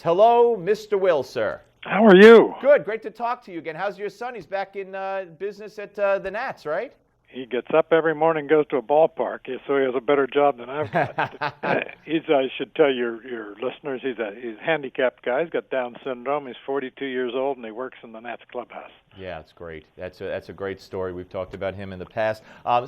Hello, Mr. Will, sir. How are you? Good. Great to talk to you again. How's your son? He's back in business at the Nats, right? He gets up every morning, goes to a ballpark, so he has a better job than I've got. I should tell your listeners, he's a handicapped guy. He's got Down syndrome. He's 42 years old, and he works in the Nats clubhouse. Yeah, that's great. That's a great story. We've talked about him in the past. What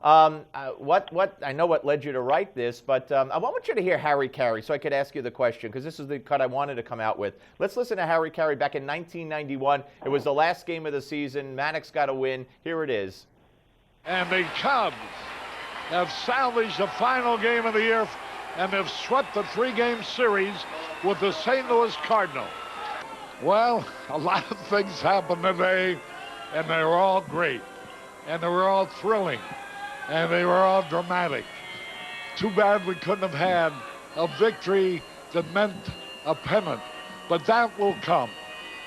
I know what led you to write this, but I want you to hear Harry Carey, so I could ask you the question, because this is the cut I wanted to come out with. Let's listen to Harry Carey back in 1991. It was the last game of the season. Maddox got a win. Here it is. And the Cubs have salvaged the final game of the year and have swept the three-game series with the St. Louis Cardinals. Well, a lot of things happened today, and they were all great, and they were all thrilling, and they were all dramatic. Too bad we couldn't have had a victory that meant a pennant, but that will come.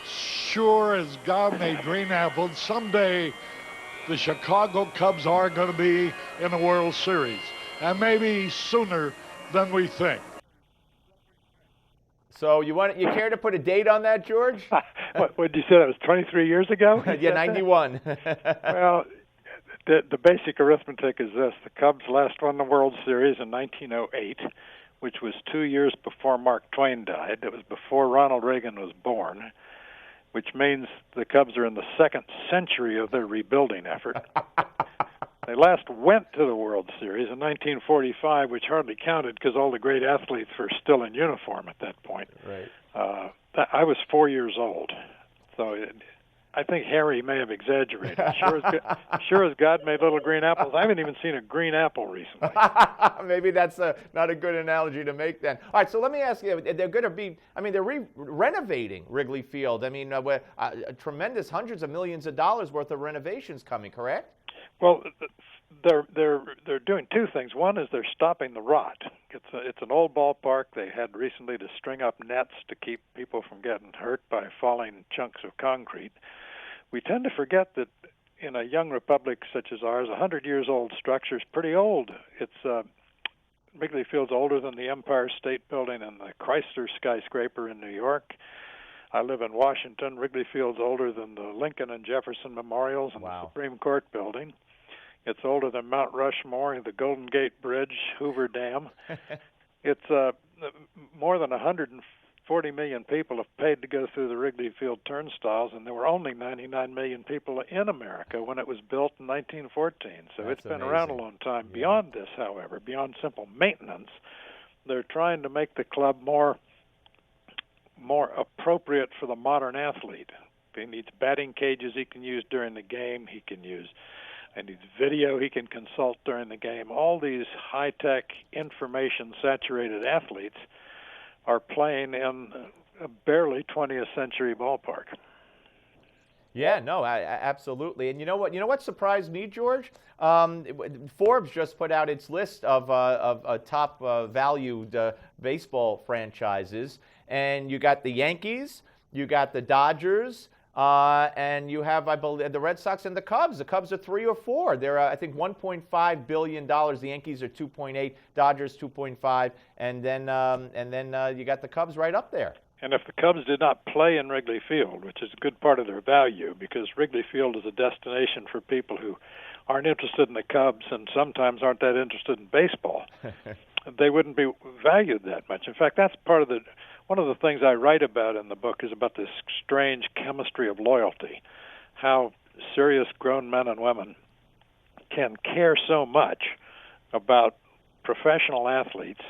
Sure as God made green apples, someday the Chicago Cubs are going to be in the World Series, and maybe sooner than we think. So you care to put a date on that, George? What did you say? That was 23 years ago? Yeah, 91. Well, the basic arithmetic is this. The Cubs last won the World Series in 1908, which was 2 years before Mark Twain died. It was before Ronald Reagan was born, which means the Cubs are in the second century of their rebuilding effort. They last went to the World Series in 1945, which hardly counted because all the great athletes were still in uniform at that point. Right. I was 4 years old, so I think Harry may have exaggerated. Sure as God made little green apples. I haven't even seen a green apple recently. Maybe that's not a good analogy to make then. All right, so let me ask you, they're going to be, they're renovating Wrigley Field. Tremendous hundreds of millions of dollars worth of renovations coming, correct? Well, they're doing two things. One is they're stopping the rot. It's an old ballpark. They had recently to string up nets to keep people from getting hurt by falling chunks of concrete. We tend to forget that in a young republic such as ours, 100 years old structure is pretty old. It's Wrigley Field's older than the Empire State Building and the Chrysler skyscraper in New York. I live in Washington. Wrigley Field's older than the Lincoln and Jefferson Memorials and the Supreme Court building. It's older than Mount Rushmore, the Golden Gate Bridge, Hoover Dam. It's more than 140 million people have paid to go through the Wrigley Field turnstiles, and there were only 99 million people in America when it was built in 1914. So it's been around a long time. Yeah. Beyond this, however, beyond simple maintenance, they're trying to make the club more appropriate for the modern athlete. He needs batting cages he can use during the game. He needs video he can consult during the game. All these high-tech, information-saturated athletes are playing in a barely 20th century ballpark. Yeah, no, absolutely. And you know what surprised me, George? Forbes just put out its list of top valued baseball franchises, and you got the Yankees, you got the Dodgers, and you have, I believe, the Red Sox and the Cubs. The Cubs are 3 or 4. They're, I think, $1.5 billion. The Yankees are 2.8, Dodgers 2.5, and then you got the Cubs right up there. And if the Cubs did not play in Wrigley Field, which is a good part of their value, because Wrigley Field is a destination for people who aren't interested in the Cubs and sometimes aren't that interested in baseball, they wouldn't be valued that much. In fact, that's one of the things I write about in the book is about this strange chemistry of loyalty, how serious grown men and women can care so much about professional athletes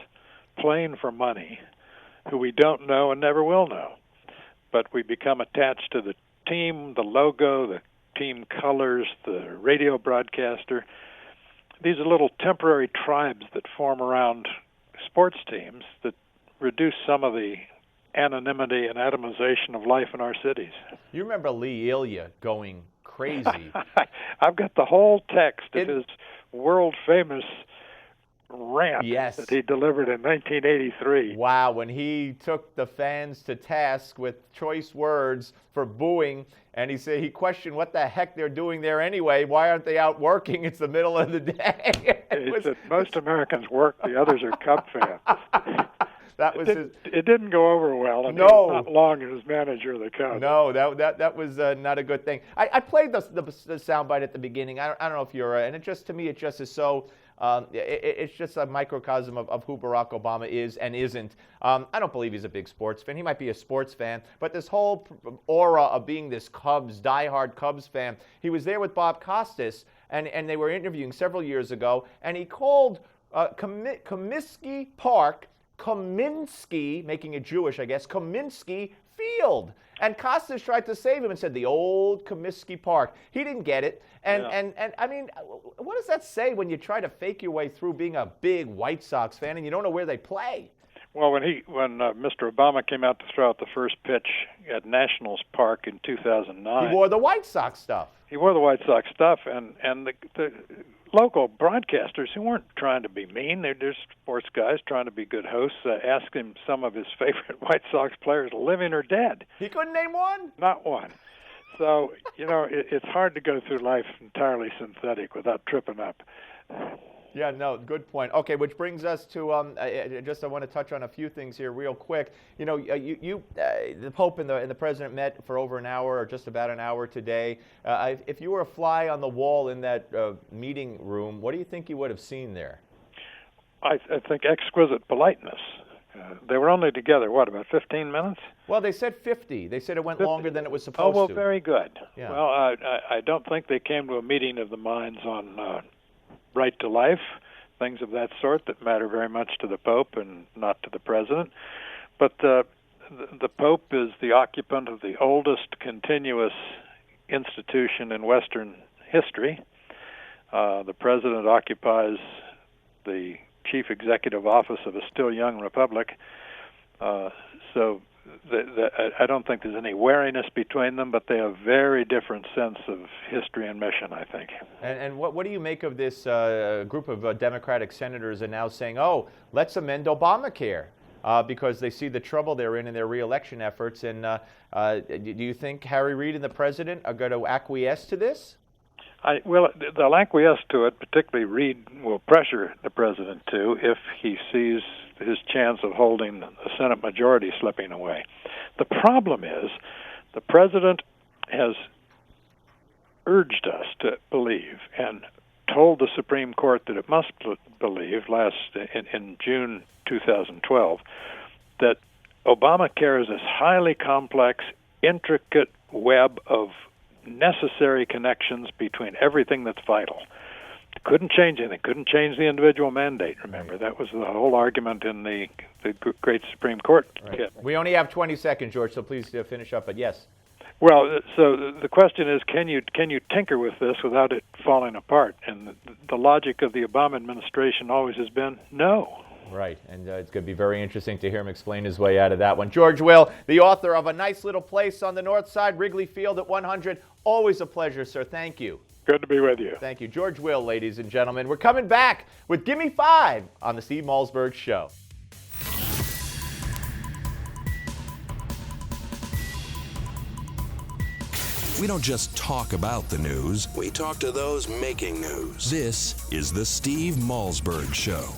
playing for money who we don't know and never will know. But we become attached to the team, the logo, the team colors, the radio broadcaster. These are little temporary tribes that form around sports teams that reduce some of the anonymity and atomization of life in our cities. You remember Lee Ilya going crazy. I've got the whole text of his world-famous rant that he delivered in 1983. Wow, when he took the fans to task with choice words for booing, and he questioned what the heck they're doing there anyway. Why aren't they out working? It's the middle of the day. He said most Americans work, the others are Cub fans. That was it didn't go over well, and No. he was not long as manager of the Cubs. No, that was not a good thing. I played the soundbite at the beginning. I don't know if you're, and to me, it just is so. It's just a microcosm of who Barack Obama is and isn't. I don't believe he's a big sports fan. He might be a sports fan, but this whole aura of being this diehard Cubs fan. He was there with Bob Costas, and they were interviewing several years ago, and he called Comiskey Park, Kaminsky, making it Jewish, I guess, Kaminsky Field. And Costas tried to save him and said the old Comiskey Park. He didn't get it. And I mean, what does that say when you try to fake your way through being a big White Sox fan and you don't know where they play? Well, when Mr. Obama came out to throw out the first pitch at Nationals Park in 2009, He wore the White Sox stuff. He wore the White Sox stuff, and the local broadcasters who weren't trying to be mean, they're just sports guys trying to be good hosts, asked him some of his favorite White Sox players, living or dead. He couldn't name one? Not one. So, it's hard to go through life entirely synthetic without tripping up. Yeah, no, good point. Okay, which brings us to I want to touch on a few things here real quick. The Pope and the President met for over an hour, or just about an hour today. If you were a fly on the wall in that meeting room, what do you think you would have seen there? I think exquisite politeness. They were only together, about 15 minutes? Well, they said 50. They said it went 50. Longer than it was supposed to. Oh, well, very good. Yeah. Well, I don't think they came to a meeting of the minds on right to life, things of that sort that matter very much to the Pope and not to the President. But the Pope is the occupant of the oldest continuous institution in Western history. The President occupies the chief executive office of a still young republic. So I don't think there's any wariness between them, but they have a very different sense of history and mission, I think. And what do you make of this group of Democratic senators are now saying, oh, let's amend Obamacare because they see the trouble they're in their reelection efforts? And do you think Harry Reid and the President are going to acquiesce to this? They'll acquiesce to it, particularly Reid will pressure the President to if he sees his chance of holding the Senate majority slipping away. The problem is the President has urged us to believe and told the Supreme Court that it must believe in June 2012 that Obamacare is this highly complex, intricate web of necessary connections between everything that's vital. Couldn't change anything. Couldn't change the individual mandate. Remember, that was the whole argument in the great Supreme Court. Right. We only have 20 seconds, George, so please finish up. But yes. Well, so the question is, can you tinker with this without it falling apart? And the logic of the Obama administration always has been no. Right, and it's going to be very interesting to hear him explain his way out of that one. George Will, the author of A Nice Little Place on the North Side, Wrigley Field at 100. Always a pleasure, sir. Thank you. Good to be with you. Thank you. George Will, ladies and gentlemen. We're coming back with Gimme 5 on the Steve Malzberg Show. We don't just talk about the news, we talk to those making news. This is the Steve Malzberg Show.